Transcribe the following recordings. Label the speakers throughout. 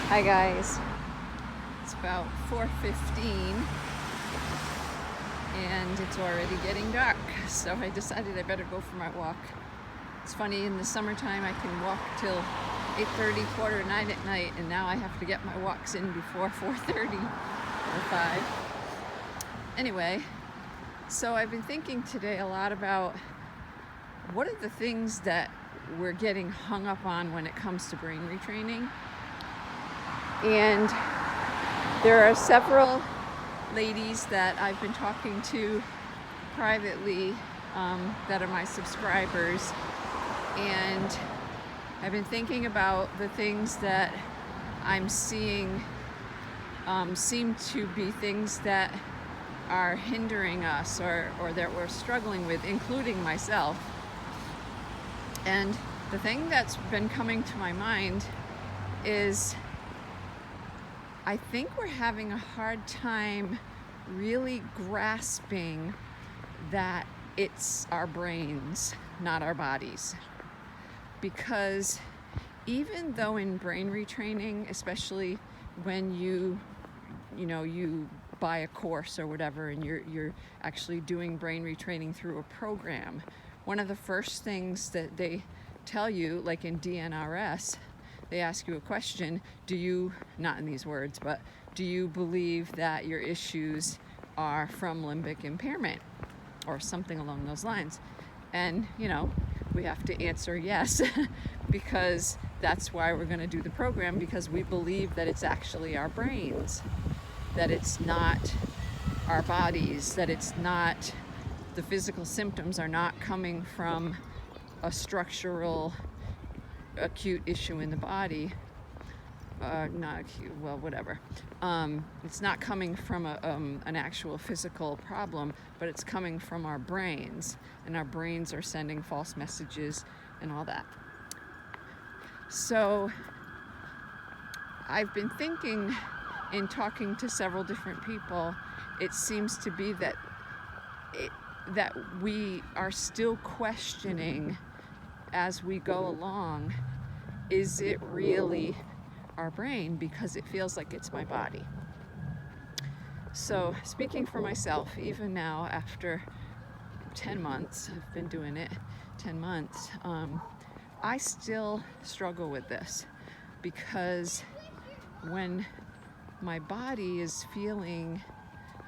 Speaker 1: Hi guys, it's about 4:15 and it's already getting dark, so I decided I better go for my walk. It's funny, in the summertime I can walk till 8:30, 8:45 at night, and now I have to get my walks in before 4:30 or 5. Anyway, so I've been thinking today a lot about what are the things that we're getting hung up on when it comes to brain retraining. And there are several ladies that I've been talking to privately that are my subscribers, and I've been thinking about the things that I'm seeing seem to be things that are hindering us or that we're struggling with, including myself. And the thing that's been coming to my mind is I think we're having a hard time really grasping that it's our brains, not our bodies. Because even though in brain retraining, especially when you buy a course or whatever and you're actually doing brain retraining through a program, one of the first things that they tell you, like in DNRS, they ask you a question, not in these words, but do you believe that your issues are from limbic impairment or something along those lines? And, we have to answer yes, because that's why we're going to do the program, because we believe that it's actually our brains, that it's not our bodies, that it's not, the physical symptoms are not coming from a structural acute issue in the body, not acute, well, whatever. It's not coming from an actual physical problem, but it's coming from our brains, and our brains are sending false messages and all that. So I've been thinking, in talking to several different people, it seems to be that we are still questioning as we go along, is it really our brain? Because it feels like it's my body. So speaking for myself, even now after 10 months, I've been doing it 10 months, I still struggle with this, because when my body is feeling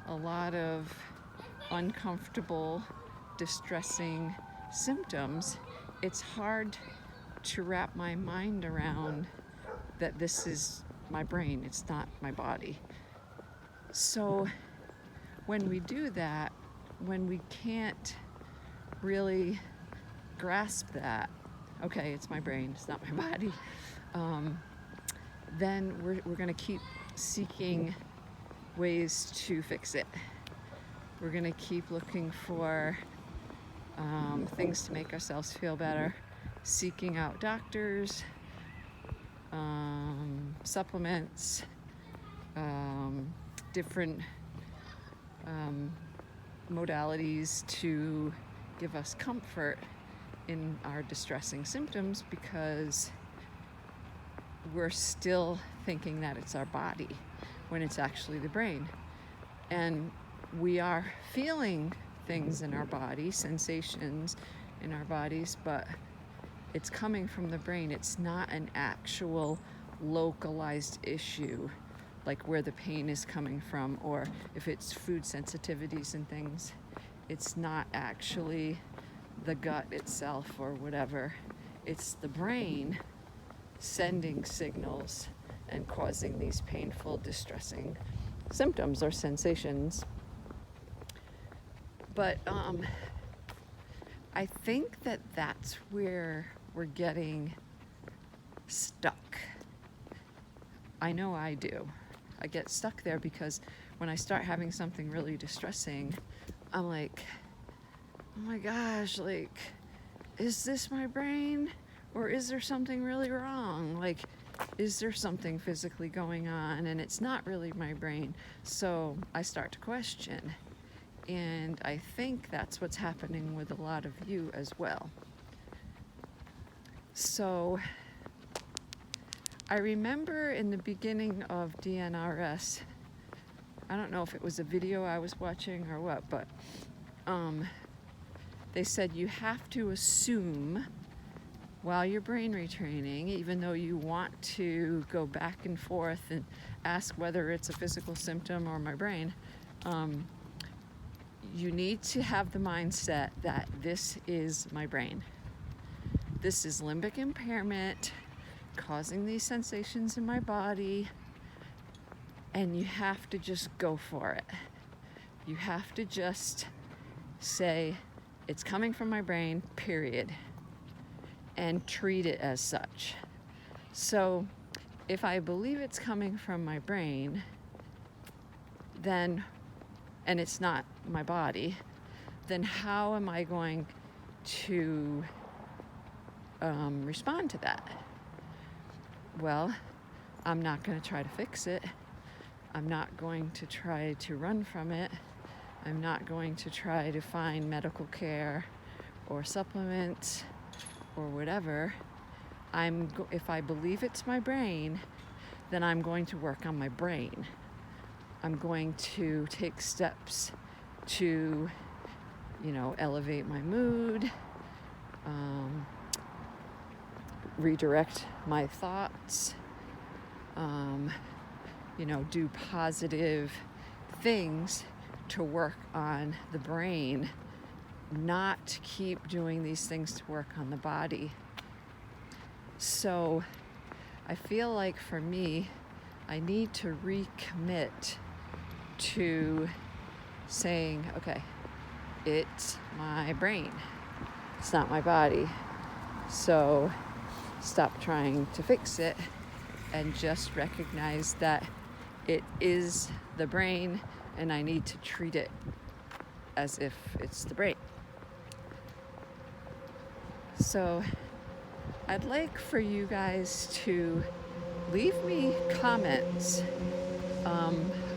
Speaker 1: a lot of uncomfortable, distressing symptoms, it's hard to wrap my mind around that this is my brain, it's not my body. So when we do that, when we can't really grasp that, okay, it's my brain, it's not my body, then we're going to keep seeking ways to fix it. We're going to keep looking for things to make ourselves feel better, seeking out doctors, supplements, different modalities to give us comfort in our distressing symptoms, because we're still thinking that it's our body when it's actually the brain. And we are feeling things in our body, sensations in our bodies, but it's coming from the brain. It's not an actual localized issue, like where the pain is coming from, or if it's food sensitivities and things, it's not actually the gut itself or whatever. It's the brain sending signals and causing these painful, distressing symptoms or sensations. But I think that that's where we're getting stuck. I know I do. I get stuck there because when I start having something really distressing, I'm like, oh my gosh, like, is this my brain? Or is there something really wrong? Like, is there something physically going on? And it's not really my brain. So I start to question. And I think that's what's happening with a lot of you as well. So I remember in the beginning of DNRS, I don't know if it was a video I was watching or what, but they said you have to assume while you're brain retraining, even though you want to go back and forth and ask whether it's a physical symptom or my brain, you need to have the mindset that this is my brain. This is limbic impairment causing these sensations in my body, and you have to just go for it. You have to just say, it's coming from my brain, period, and treat it as such. So if I believe it's coming from my brain, then, and it's not my body, then how am I going to respond to that? Well, I'm not going to try to fix it. I'm not going to try to run from it. I'm not going to try to find medical care or supplements or whatever. If I believe it's my brain, then I'm going to work on my brain. I'm going to take steps to, elevate my mood, redirect my thoughts, do positive things to work on the brain, not keep doing these things to work on the body. So I feel like for me, I need to recommit to saying, okay, it's my brain. It's not my body. So stop trying to fix it and just recognize that it is the brain and I need to treat it as if it's the brain. So I'd like for you guys to leave me comments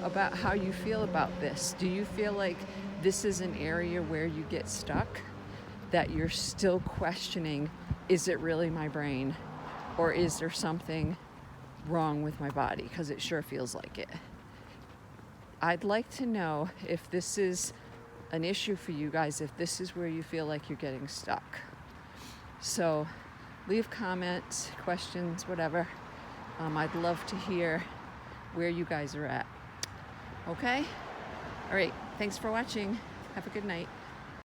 Speaker 1: about how you feel about this. Do you feel like this is an area where you get stuck, that you're still questioning, is it really my brain, or is there something wrong with my body? Because it sure feels like it. I'd like to know if this is an issue for you guys, if this is where you feel like you're getting stuck. So leave comments, questions, whatever. I'd love to hear where you guys are at. Okay? All right. Thanks for watching. Have a good night.